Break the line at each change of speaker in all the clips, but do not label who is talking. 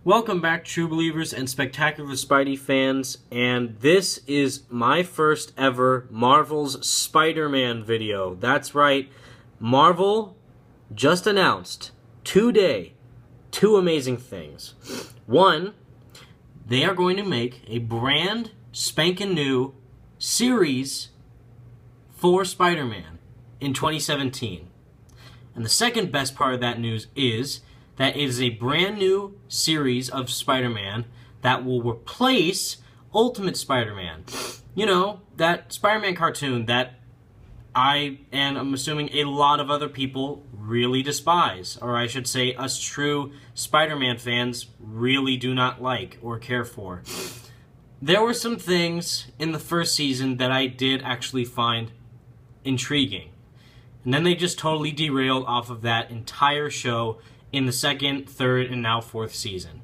Welcome back, true believers and spectacular Spidey fans, and this is my first ever Marvel's Spider-Man video. That's right, Marvel just announced today two amazing things. One, they are going to make a brand spanking new series for Spider-Man in 2017. And the second best part of that news is that it is a brand new series of Spider-Man that will replace Ultimate Spider-Man. You know, that Spider-Man cartoon that I, and I'm assuming a lot of other people, really despise. Or I should say, us true Spider-Man fans really do not like or care for. There were some things in the first season that I did actually find intriguing. And then they just totally derailed off of that entire show in the second, third, and now fourth season.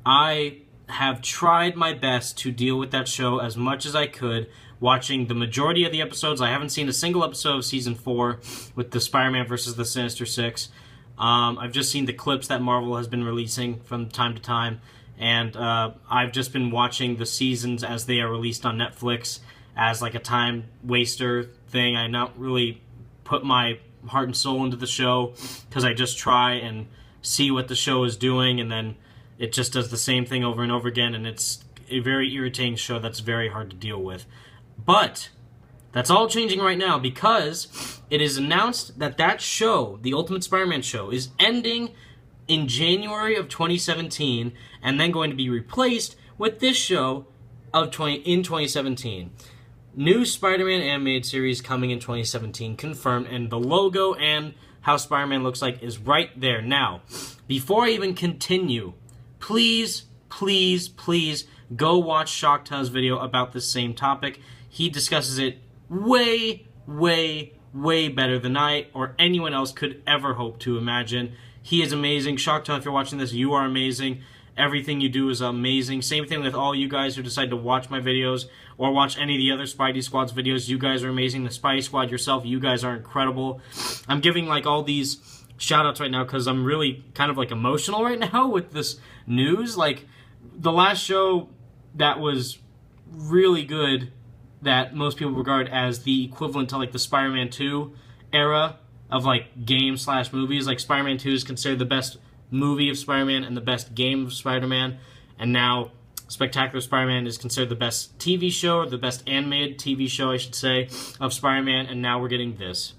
I have tried my best to deal with that show as much as I could, watching the majority of the episodes. I haven't seen a single episode of Season 4 with the Spider-Man versus the Sinister Six. I've just seen the clips that Marvel has been releasing from time to time, and I've just been watching the seasons as they are released on Netflix as like a time waster thing. I not really put my heart and soul into the show because I just try and see what the show is doing, and then it just does the same thing over and over again, and it's a very irritating show that's very hard to deal with. But that's all changing right now because it is announced that that show, the Ultimate Spider-Man show, is ending in January of 2017 and then going to be replaced with this show in 2017. New Spider-Man animated series coming in 2017, confirmed, and the logo and how Spider-Man looks like is right there. Now, before I even continue, please go watch Shocktow's video about this same topic. He discusses it way better than I or anyone else could ever hope to imagine. He is amazing. Shocktow, if you're watching this, you are amazing. Everything you do is amazing. Same thing with all you guys who decide to watch my videos or watch any of the other Spidey Squad's videos. You guys are amazing. The Spidey Squad yourself, you guys are incredible. I'm giving like all these shout-outs right now because I'm really kind of like emotional right now with this news. Like the last show that was really good that most people regard as the equivalent to like the Spider-Man 2 era of like game/movies. Like Spider-Man 2 is considered the best movie of Spider-Man and the best game of Spider-Man, and now Spectacular Spider-Man is considered the best TV show, or the best animated TV show, I should say, of Spider-Man, and now we're getting this.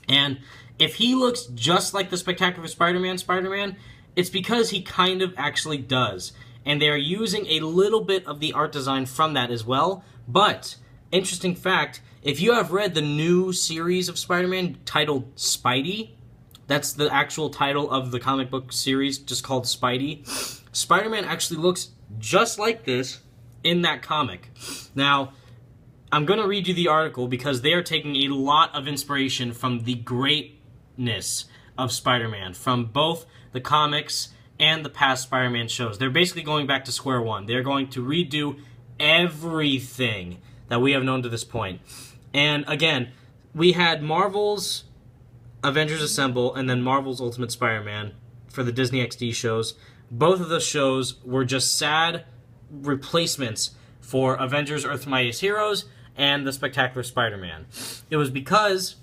And if he looks just like the Spectacular Spider-Man, it's because he kind of actually does, and they are using a little bit of the art design from that as well. But interesting fact, if you have read the new series of Spider-Man titled Spidey, that's the actual title of the comic book series, just called Spidey. Spider-Man actually looks just like this in that comic. Now, I'm going to read you the article because they are taking a lot of inspiration from the greatness of Spider-Man, from both the comics and the past Spider-Man shows. They're basically going back to square one. They're going to redo everything that we have known to this point. And again, we had Marvel's Avengers Assemble and then Marvel's Ultimate Spider-Man for the Disney XD shows. Both of those shows were just sad replacements for Avengers Earth's Mightiest Heroes and the Spectacular Spider-Man. It was because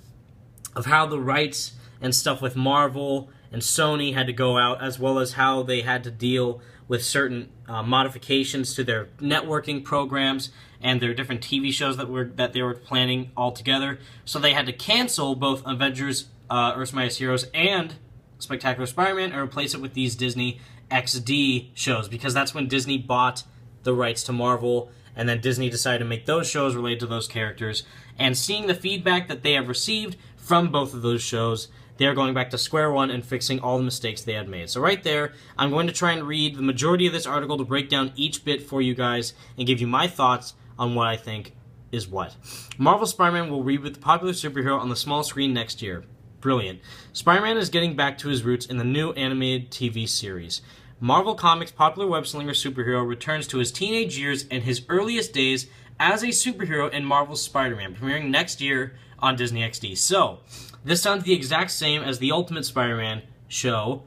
of how the rights and stuff with Marvel and Sony had to go out, as well as how they had to deal with certain modifications to their networking programs and their different TV shows that they were planning altogether. So they had to cancel both Avengers Earth's Mightiest Heroes and Spectacular Spider-Man and replace it with these Disney XD shows, because that's when Disney bought the rights to Marvel, and then Disney decided to make those shows related to those characters. And seeing the feedback that they have received from both of those shows, they're going back to square one and fixing all the mistakes they had made. So right there, I'm going to try and read the majority of this article to break down each bit for you guys and give you my thoughts on what I think is what. Marvel Spider-Man will reboot the popular superhero on the small screen next year. Brilliant. Spider-Man is getting back to his roots in the new animated TV series. Marvel Comics' popular web-slinger superhero returns to his teenage years and his earliest days as a superhero in Marvel's Spider-Man, premiering next year on Disney XD. So, this sounds the exact same as the Ultimate Spider-Man show,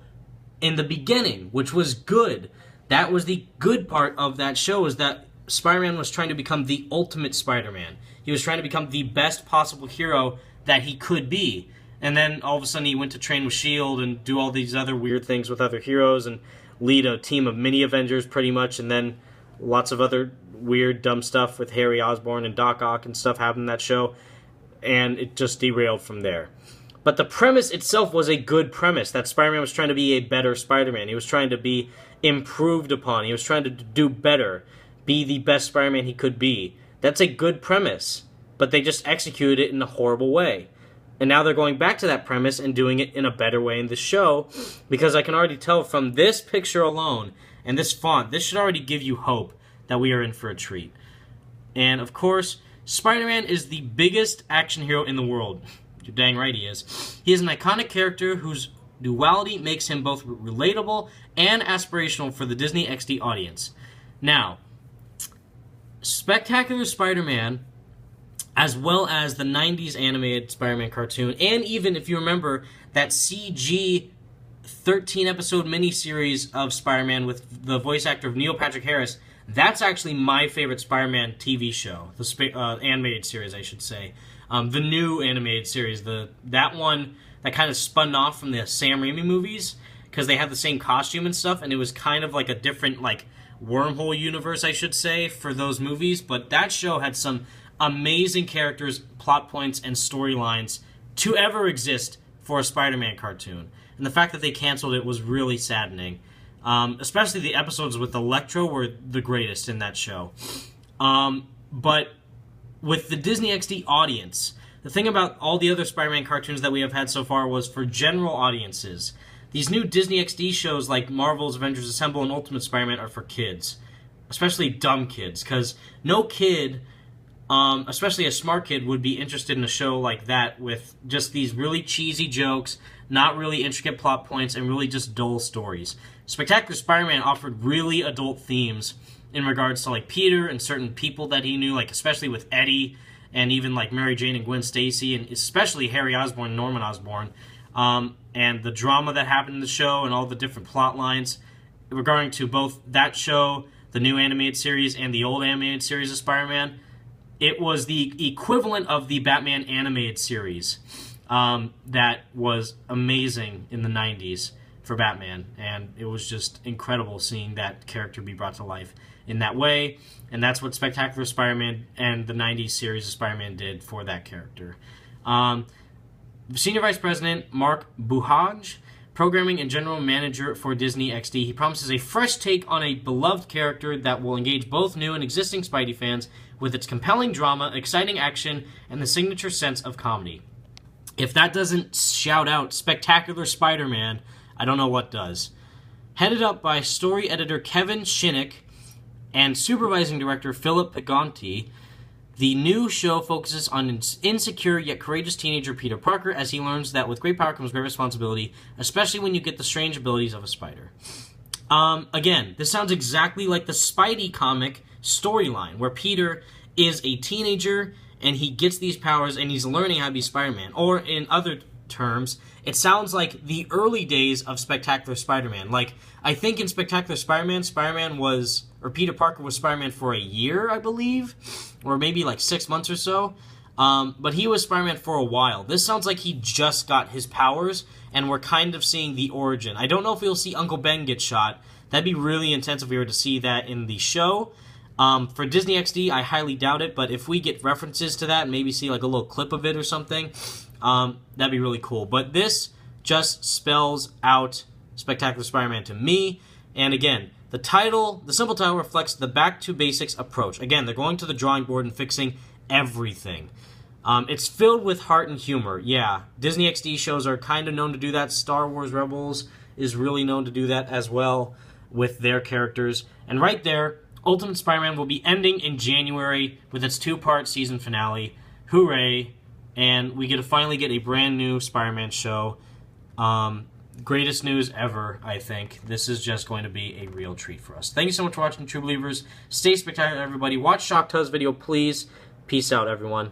in the beginning, which was good. That was the good part of that show, is that Spider-Man was trying to become the ultimate Spider-Man. He was trying to become the best possible hero that he could be. And then all of a sudden he went to train with S.H.I.E.L.D. and do all these other weird things with other heroes and lead a team of mini Avengers pretty much, and then lots of other weird, dumb stuff with Harry Osborn and Doc Ock and stuff happened in that show, and it just derailed from there. But the premise itself was a good premise, that Spider-Man was trying to be a better Spider-Man. He was trying to be improved upon. He was trying to do better, be the best Spider-Man he could be. That's a good premise, but they just executed it in a horrible way. And now they're going back to that premise and doing it in a better way in the show, because I can already tell from this picture alone and this font, this should already give you hope that we are in for a treat. And of course, Spider-Man is the biggest action hero in the world. You're dang right he is. He is an iconic character whose duality makes him both relatable and aspirational for the Disney XD audience. Now, Spectacular Spider-Man, as well as the 90s animated Spider-Man cartoon, and even, if you remember, that CG 13-episode miniseries of Spider-Man with the voice actor of Neil Patrick Harris, that's actually my favorite Spider-Man TV show, the animated series, I should say. The new animated series, that one that kind of spun off from the Sam Raimi movies, because they had the same costume and stuff, and it was kind of like a different, like, wormhole universe, I should say, for those movies. But that show had some amazing characters, plot points, and storylines to ever exist for a Spider-Man cartoon. And the fact that they canceled it was really saddening. Especially the episodes with Electro were the greatest in that show. But with the Disney XD audience, the thing about all the other Spider-Man cartoons that we have had so far was for general audiences. These new Disney XD shows like Marvel's Avengers Assemble and Ultimate Spider-Man are for kids. Especially dumb kids, because no kid, especially a smart kid, would be interested in a show like that with just these really cheesy jokes, not really intricate plot points, and really just dull stories. Spectacular Spider-Man offered really adult themes in regards to like Peter and certain people that he knew, like especially with Eddie and even like Mary Jane and Gwen Stacy, and especially Harry Osborn and Norman Osborn, and the drama that happened in the show and all the different plot lines regarding to both that show, the new animated series, and the old animated series of Spider-Man. It was the equivalent of the Batman animated series that was amazing in the 90s for Batman, and it was just incredible seeing that character be brought to life in that way, and that's what Spectacular Spider-Man and the 90s series of Spider-Man did for that character. Senior Vice President Mark Buhaj, Programming and General Manager for Disney XD, he promises a fresh take on a beloved character that will engage both new and existing Spidey fans with its compelling drama, exciting action, and the signature sense of comedy. If that doesn't shout out Spectacular Spider-Man, I don't know what does. Headed up by story editor Kevin Shinnick and supervising director Philip Pagonti, the new show focuses on an insecure yet courageous teenager Peter Parker as he learns that with great power comes great responsibility, especially when you get the strange abilities of a spider. Again, this sounds exactly like the Spidey comic storyline, where Peter is a teenager and he gets these powers and he's learning how to be Spider-Man. Or in other terms, it sounds like the early days of Spectacular Spider-Man. Like, I think in Spectacular Spider-Man, Peter Parker was Spider-Man for a year, I believe, or maybe like 6 months or so. But he was Spider-Man for a while. This sounds like he just got his powers, and we're kind of seeing the origin. I don't know if we'll see Uncle Ben get shot. That'd be really intense if we were to see that in the show. For Disney XD, I highly doubt it, but if we get references to that and maybe see like a little clip of it or something, that'd be really cool. But this just spells out Spectacular Spider-Man to me. And again, the simple title reflects the back-to-basics approach. Again, they're going to the drawing board and fixing everything. It's filled with heart and humor. Yeah, Disney XD shows are kind of known to do that. Star Wars Rebels is really known to do that as well with their characters. And right there, Ultimate Spider-Man will be ending in January with its 2-part season finale. Hooray! And we get to finally get a brand new Spider-Man show. Greatest news ever, I think. This is just going to be a real treat for us. Thank you so much for watching, True Believers. Stay spectacular, everybody. Watch Shocktuz's video, please. Peace out, everyone.